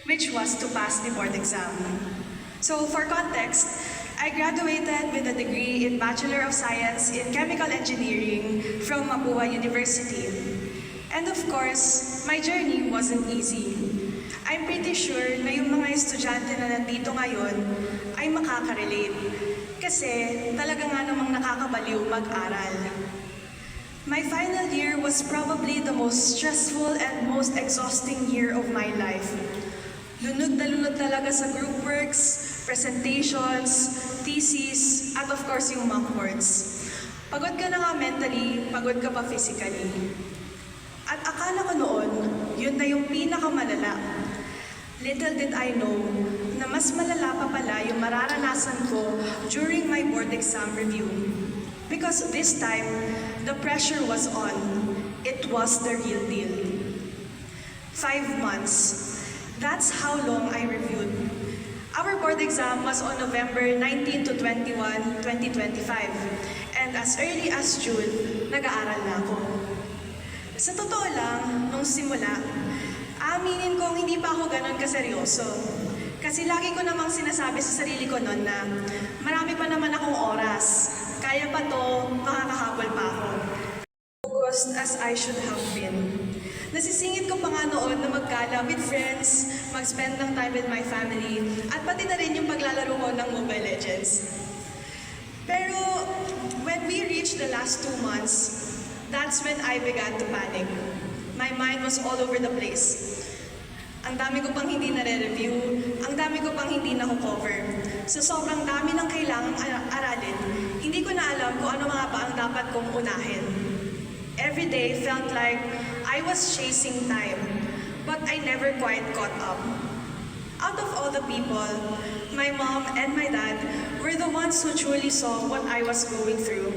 which was to pass the board exam. So for context, I graduated with a degree in Bachelor of Science in Chemical Engineering from Mapua University. And of course, my journey wasn't easy. I'm pretty sure na yung mga estudyante na nandito ngayon ay makaka-relate. Kasi talaga nga namang nakakabaliw mag-aral. My final year was probably the most stressful and most exhausting year of my life. Lunod na lunod talaga sa group works, presentations, thesis, at of course yung mock boards. Pagod ka na nga mentally, pagod ka pa physically. At akala ko noon, yun na yung pinakamalala. Little did I know na mas malala pa pala yung mararanasan ko during my board exam review. Because this time, the pressure was on. It was the real deal. 5 months. That's how long I reviewed. Our board exam was on November 19 to 21, 2025. And as early as June, nag-aaral na ako. Sa totoo lang, nung simula, aminin kong hindi pa ako ganun kaseryoso. Kasi lagi ko namang sinasabi sa sarili ko noon na marami pa naman akong oras. Kaya pa to, makakahabol pa ako. Focused as I should have been. Nasisingit ko pa nga noon na magkala with friends, mag-spend ng time with my family, at pati na rin yung paglalaro ko ng Mobile Legends. Pero when we reached the last 2 months, that's when I began to panic. My mind was all over the place. Ang dami ko pang hindi nare-review, ang dami ko pang hindi na-cover. So sobrang dami ng kailangang aralin, hindi ko na alam kung ano mga ba ang dapat kong unahin. Every day felt like I was chasing time, but I never quite caught up. Out of all the people, my mom and my dad were the ones who truly saw what I was going through.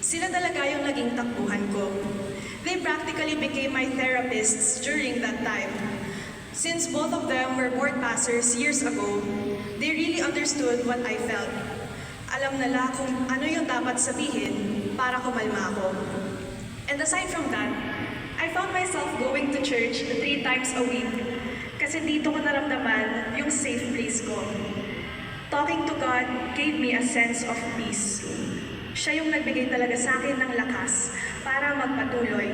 Sila talaga yung naging takbuhan ko. They practically became my therapists during that time. Since both of them were board passers years ago, they really understood what I felt. Alam nila kung ano yung dapat sabihin para kumalma ako. And aside from that, I found myself going to church 3 times a week kasi dito ko naramdaman yung safe place ko. Talking to God gave me a sense of peace. Siya yung nagbigay talaga sa akin ng lakas para magpatuloy,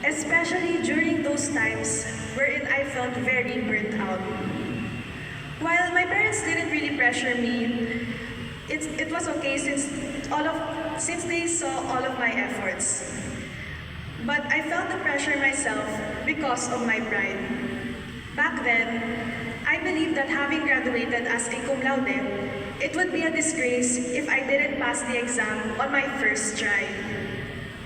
especially during those times wherein I felt very burnt out. While my parents didn't really pressure me, it was okay since they saw all of my efforts. But I felt the pressure myself because of my pride. Back then, I believed that having graduated as a cum laude, it would be a disgrace if I didn't pass the exam on my first try.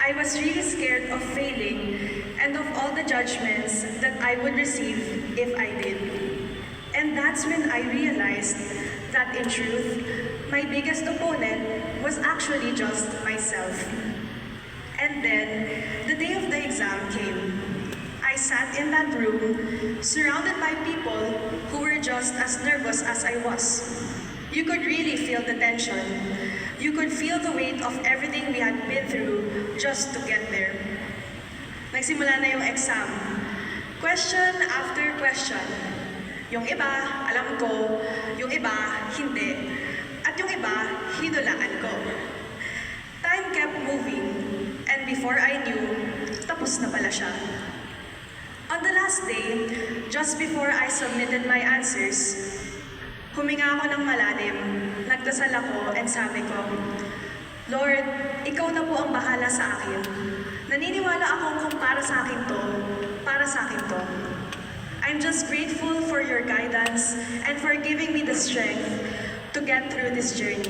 I was really scared of failing and of all the judgments that I would receive if I did. And that's when I realized that in truth, my biggest opponent was actually just myself. And then, the day of the exam came. I sat in that room, surrounded by people who were just as nervous as I was. You could really feel the tension. You could feel the weight of everything we had been through just to get there. Nagsimula na yung exam. Question after question. Yung iba, alam ko. Yung iba, hindi. At yung iba, hinulaan ko. Time kept moving. And before I knew, tapos na pala siya. On the last day, just before I submitted my answers, huminga ako ng malalim, nagdasal ako, and sabi ko, Lord, ikaw na po ang bahala sa akin. Naniniwala ako kung para sa akin to, para sa akin to. I'm just grateful for your guidance and for giving me the strength to get through this journey.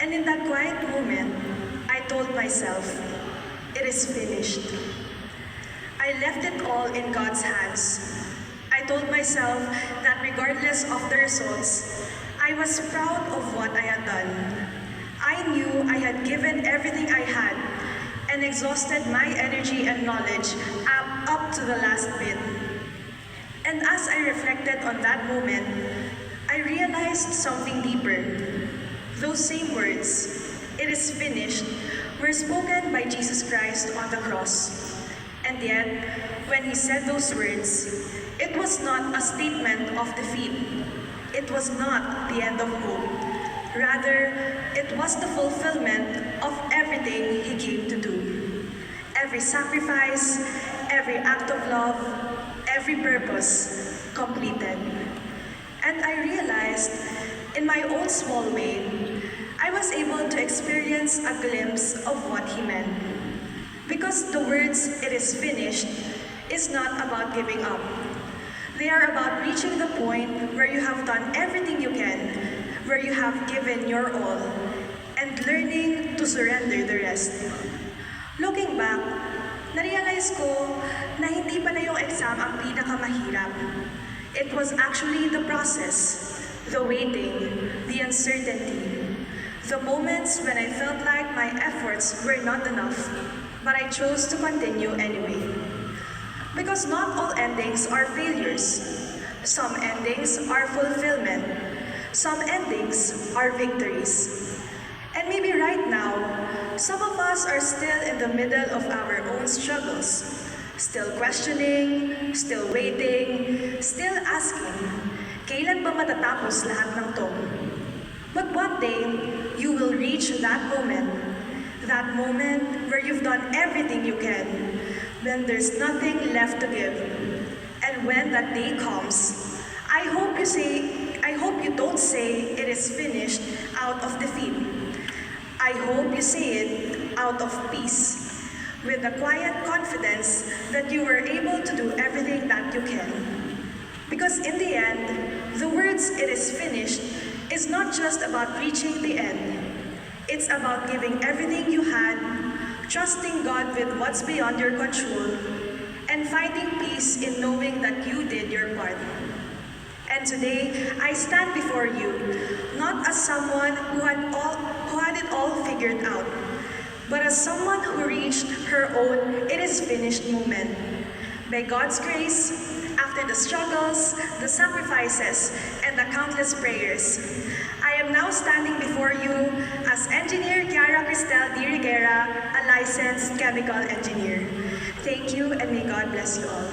And in that quiet moment, I told myself, it is finished. I left it all in God's hands. I told myself that regardless of the results, I was proud of what I had done. I knew I had given everything I had and exhausted my energy and knowledge up to the last bit. And as I reflected on that moment, I realized something deeper. Those same words, it is finished, were spoken by Jesus Christ on the cross. And And yet, when he said those words, it was not a statement of defeat. It was not the end of hope. Rather, it was the fulfillment of everything he came to do. Every sacrifice, every act of love, every purpose completed. And I realized, in my own small way, I was able to experience a glimpse of what he meant. Because the words, "it is finished," is not about giving up. They are about reaching the point where you have done everything you can, where you have given your all, and learning to surrender the rest. Looking back, na-realize ko na hindi pala yung exam ang pinakamahirap. It was actually the process, the waiting, the uncertainty, the moments when I felt like my efforts were not enough, but I chose to continue anyway. Because not all endings are failures. Some endings are fulfillment. Some endings are victories. And maybe right now, some of us are still in the middle of our own struggles. Still questioning, still waiting, still asking, kailan ba matatapos lahat ng to? But one day, you will reach that moment where you've done everything you can, when there's nothing left to give. And when that day comes, I hope you don't say it is finished out of defeat. I hope you say it out of peace, with the quiet confidence that you were able to do everything that you can. Because in the end, the words "it is finished" is not just about reaching the end. It's about giving everything you had, trusting God with what's beyond your control, and finding peace in knowing that you did your part. And today, I stand before you, not as someone who had it all figured out, but as someone who reached her own "it is finished" moment. By God's grace, after the struggles, the sacrifices, and the countless prayers, I am now standing before you as Engineer Chiara Cristel D. Riguera, a licensed chemical engineer. Thank you, and may God bless you all.